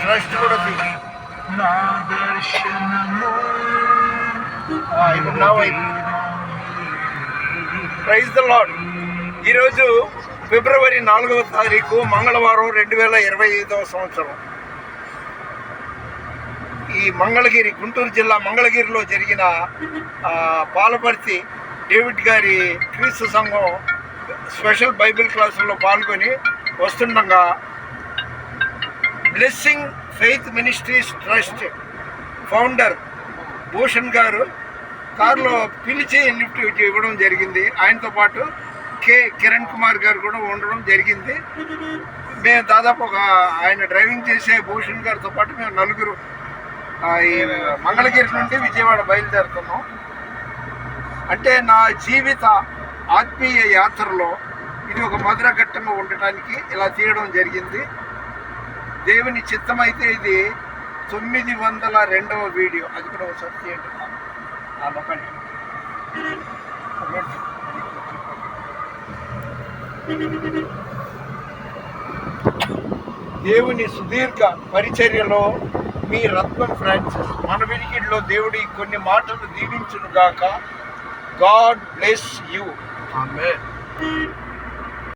Trust కూడా praise the lord. ఈరోజు ఫిబ్రవరి 4వ తారీఖు మంగళవారం 2025వ సంవత్సరం. ఈ మంగళగిరి, గుంటూరు జిల్లా మంగళగిరిలో జరిగిన పాలపర్తి డేవిడ్ గారి క్రీస్తు సంఘం స్పెషల్ బైబిల్ క్లాసుల్లో పాల్గొని వస్తుండగా blessing faith ministries trust founder Bhushan గారు కారులో పిలిచి లిఫ్ట్ ఇవ్వడం జరిగింది. ఆయనతో పాటు కిరణ్ కుమార్ గారు కూడా ఉండడం జరిగింది. మేము దాదాపు ఆయన డ్రైవింగ్ చేసే భూషణ్ గారితో పాటు మేము నలుగురు ఈ మంగళగిరి నుండి విజయవాడ బయలుదేరుతున్నాం. అంటే నా జీవిత ఆత్మీయ యాత్రలో ఇది ఒక మధుర ఘట్టంగా ఉండటానికి ఇలా తీయడం జరిగింది. దేవుని చిత్తమైతే ఇది 902వ వీడియో. అది కూడా ఒకసారి తీయండి. దేవుని సుదీర్ఘ పరిచర్యలో మీ రత్నం ఫ్రాన్సిస్. మన వినికిడిలో దేవుడి కొన్ని మాటలు దీవించును గాక. God bless you. ఆమేన్.